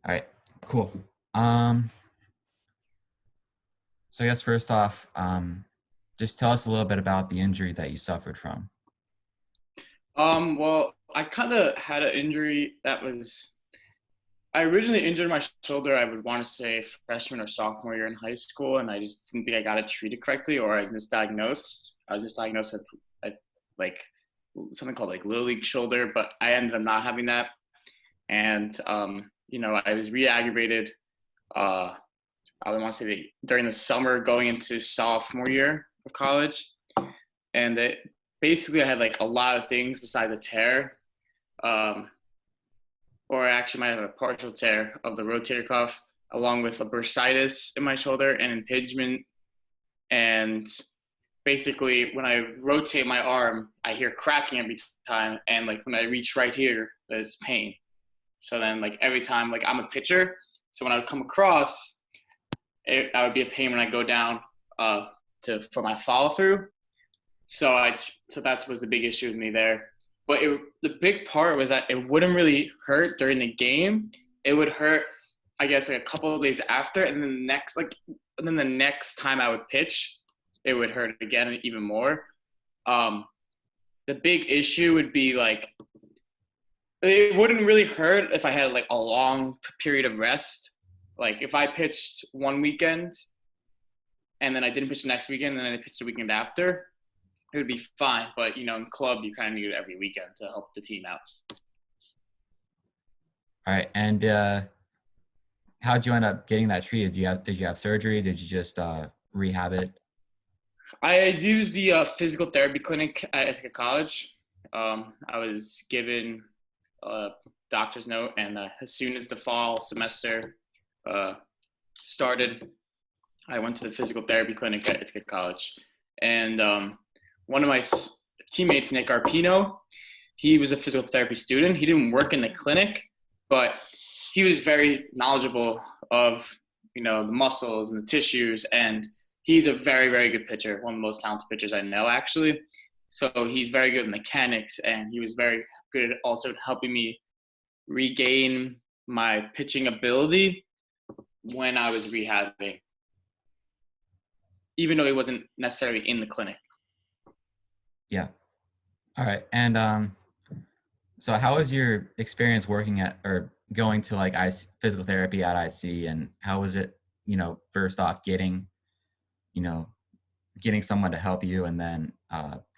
All right, cool. Um, so I guess first off, just tell us a little bit about the injury that you suffered from. Well, I kind of had an injury that was. I originally injured my shoulder. I would want to say freshman or sophomore year in high school, and I just didn't think I got it treated correctly, or I was misdiagnosed. I was misdiagnosed with like something called like little league shoulder, but I ended up not having that, and I was re-aggravated. Uh, I would want to say during the summer going into sophomore year of college, and it basically I had like a lot of things besides a tear. Um, or I actually might have a partial tear of the rotator cuff, along with a bursitis in my shoulder and impingement. And basically, when I rotate my arm, I hear cracking every time. And like when I reach right here, there's pain. So then, like every time, like I'm a pitcher, so when I would come across, I would be a pain when I go down for my follow through. So that was the big issue with me there. But the big part was that it wouldn't really hurt during the game. It would hurt, I guess, like a couple of days after, and then the next time I would pitch, it would hurt again even more. Um, the big issue would be like it wouldn't really hurt if I had like a long period of rest. Like if I pitched one weekend and then I didn't pitch the next weekend and then I pitched the weekend after, it would be fine. But in club, you kind of need it every weekend to help the team out. All right, and how'd you end up getting that treated? Did you have surgery? Did you just rehab it? I used the physical therapy clinic at Ithaca College. I was given a doctor's note, and as soon as the fall semester uh, started, I went to the physical therapy clinic at Ithaca College. And one of my teammates, Nick Arpino, he was a physical therapy student. He didn't work in the clinic, but he was very knowledgeable of the muscles and the tissues, and he's a very very good pitcher, one of the most talented pitchers I know actually. So he's very good at mechanics, and he was very good at also helping me regain my pitching ability when I was rehabbing, even though he wasn't necessarily in the clinic. Yeah. All right, and so how was your experience working at or going to like physical therapy at IC, and how was it? First off, you know getting someone to help you, and then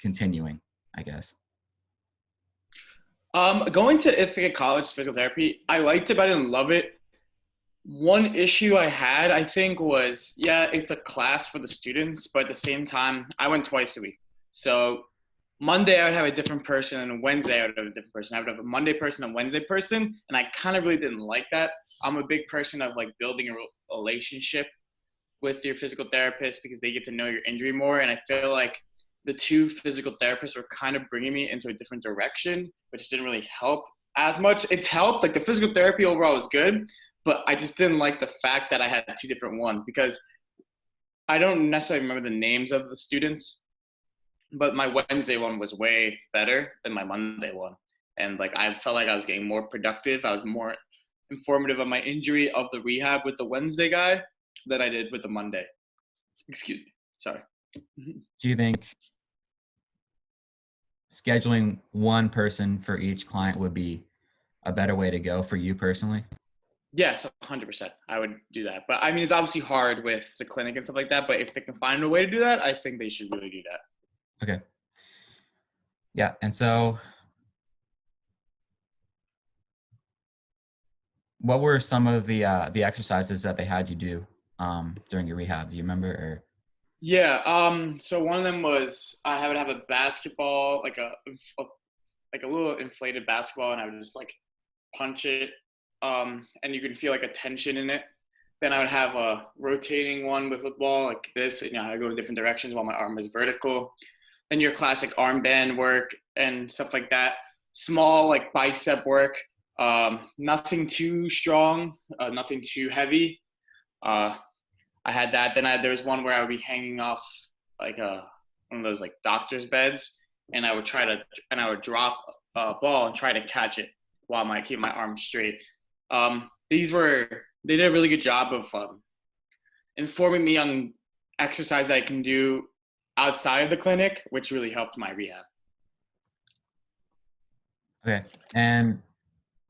continuing, I guess. Going to Ithaca College physical therapy, I liked it, but I didn't love it. One issue I had, I think, was yeah, it's a class for the students, but at the same time, I went twice a week. So Monday I would have a different person, and Wednesday I would have a different person. I would have a Monday person and Wednesday person, and I kind of really didn't like that. I'm a big person of like building a relationship with your physical therapist because they get to know your injury more, and I feel like the two physical therapists were kind of bringing me into a different direction, which didn't really help as much. It's helped, like the physical therapy overall was good, but I just didn't like the fact that I had two different ones because I don't necessarily remember the names of the students, but my Wednesday one was way better than my Monday one. And like I felt like I was getting more productive. I was more informative of my injury of the rehab with the Wednesday guy than I did with the Monday. Excuse me. Sorry. Do you think scheduling one person for each client would be a better way to go for you personally? Yes, 100%. I would do that. But I mean, it's obviously hard with the clinic and stuff like that. But if they can find a way to do that, I think they should really do that. Okay. Yeah. And so what were some of the exercises that they had you do during your rehab? Do you remember? Or Yeah. So one of them was I would have a basketball, like a little inflated basketball, and I would just like punch it, and you can feel like a tension in it. Then I would have a rotating one with the ball like this. I go in different directions while my arm is vertical. Then your classic armband work and stuff like that. Small like bicep work. Nothing too strong, nothing too heavy. Uh, I had that. There was one where I would be hanging off like one of those like doctor's beds, and I would drop a ball and try to catch it while keep my arm straight. They did a really good job of informing me on exercise I can do outside of the clinic, which really helped my rehab. Okay. And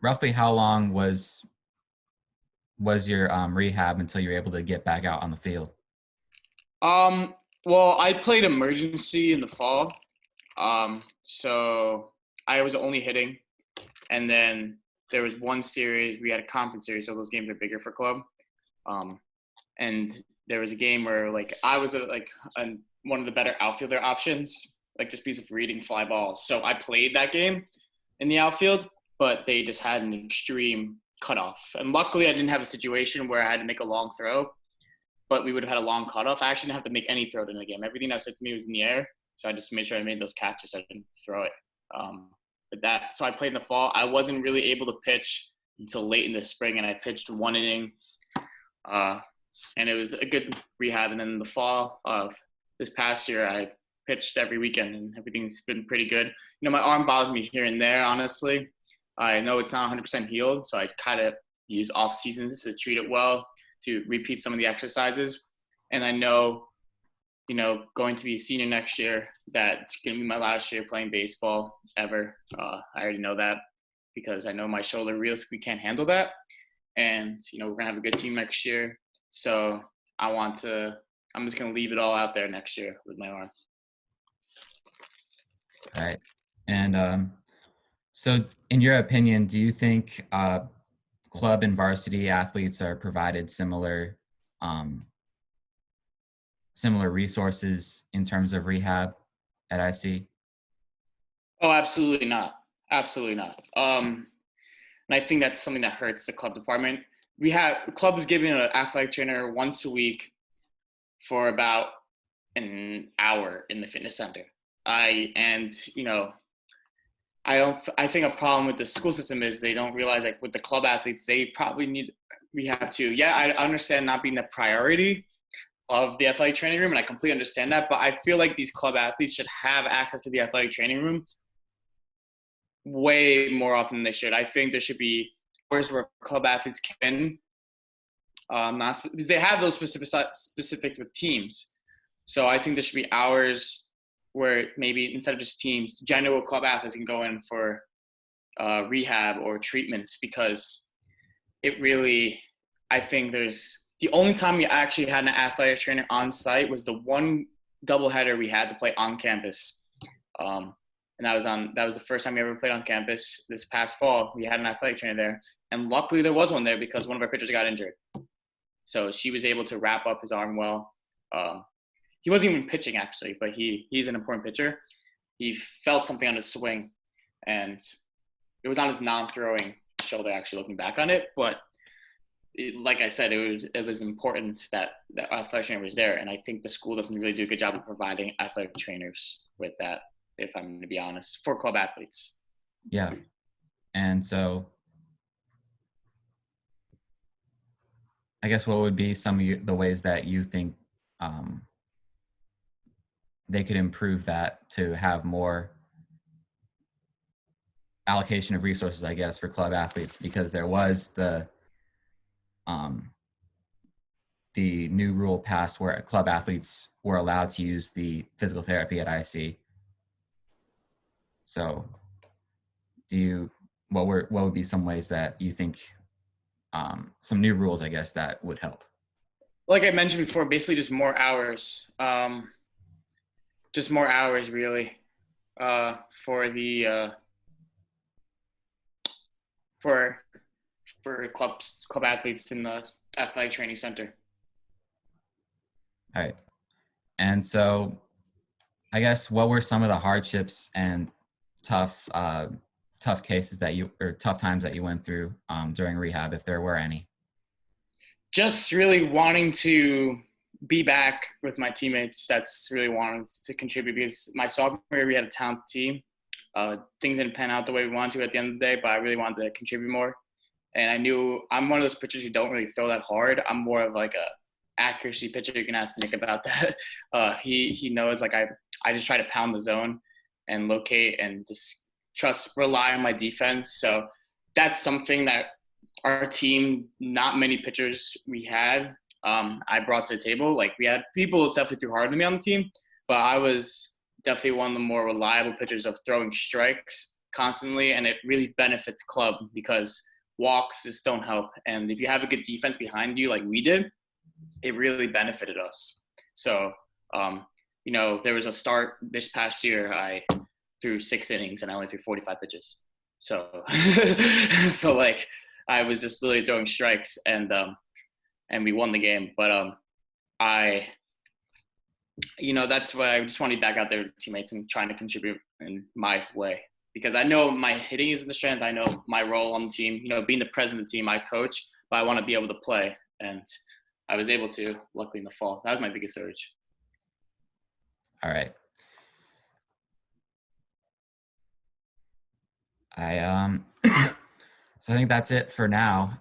roughly how long was your rehab until you were able to get back out on the field? Um, well, I played emergency in the fall, so I was only hitting, and then there was one series we had a conference series, so those games are bigger for club. Um, and there was a game where like I was one of the better outfielder options, like just because of reading fly balls. So I played that game in the outfield, but they just had an extreme cutoff. And luckily, I didn't have a situation where I had to make a long throw, but we would have had a long cutoff. I actually didn't have to make any throw in the game. Everything that was said to me was in the air, so I just made sure I made those catches. So I didn't throw it. So I played in the fall. I wasn't really able to pitch until late in the spring, and I pitched one inning. Uh, and it was a good rehab. And then in the fall of this past year, I pitched every weekend, and everything's been pretty good. My arm bothers me here and there. Honestly, I know it's not 100% healed, so I kind of use off seasons to treat it well, to repeat some of the exercises. And I know, going to be a senior next year, that's going to be my last year playing baseball ever. I already know that because I know my shoulder realistically can't handle that. And, we're going to have a good team next year. So I'm just going to leave it all out there next year with my arm. All right. And so, in your opinion, do you think club and varsity athletes are provided um, similar resources in terms of rehab at IC? Oh, absolutely not. Absolutely not. And I think that's something that hurts the club department. The club is giving an athletic trainer once a week for about an hour in the fitness center. And I think a problem with the school system is they don't realize, like, with the club athletes, they probably need rehab too. Yeah, I understand not being the priority of the athletic training room, and I completely understand that. But I feel like these club athletes should have access to the athletic training room way more often than they should. I think there should be hours where club athletes can, not because they have those specific with teams. So I think there should be hours where maybe instead of just teams, general club athletes can go in for rehab or treatment, because it really, I think there's the only time we actually had an athletic trainer on site was the one doubleheader we had to play on campus. And that was the first time we ever played on campus this past fall. We had an athletic trainer there, and luckily there was one there because one of our pitchers got injured. So she was able to wrap up his arm well. He wasn't even pitching actually, but he's an important pitcher. He felt something on his swing, and it was on his non-throwing shoulder. Actually, looking back on it, but like I said, it was important that the athletic trainer was there, and I think the school doesn't really do a good job of providing athletic trainers with that, if I'm going to be honest, for club athletes. Yeah. And so, I guess what would be some of the ways that you think um, they could improve that to have more allocation of resources, I guess, for club athletes, because there was um, the new rule passed where club athletes were allowed to use the physical therapy at IC. So, what would be some ways that you think some new rules, I guess, that would help? Like I mentioned before, basically just more hours really, for the for club athletes in the athletic training center. All right. And so, I guess, what were some of the hardships and tough tough cases that you or tough times that you went through during rehab, if there were any? Just really wanting to be back with my teammates. That's really wanting to contribute, because my sophomore year we had a talented team. Things didn't pan out the way we wanted to at the end of the day, but I really wanted to contribute more. And I knew I'm one of those pitchers who don't really throw that hard. I'm more of like a accuracy pitcher. You can ask Nick about that. He knows, like, I just try to pound the zone and locate and just rely on my defense. So that's something that our team, not many pitchers we had. I brought to the table. Like we had people that definitely threw harder than me on the team, but I was definitely one of the more reliable pitchers of throwing strikes constantly, and it really benefits club because walks just don't help. And if you have a good defense behind you, like we did, it really benefited us. So, um, there was a start this past year. I threw 6 innings and I only threw 45 pitches. So, so like I was just literally throwing strikes and we won the game. But I, that's why I just want to be back out there with teammates and trying to contribute in my way because I know my hitting is in the strength. I know my role on the team. Being the president of the team, I coach, but I want to be able to play, and I was able to. Luckily, in the fall, that was my biggest surge. All right. I so I think that's it for now.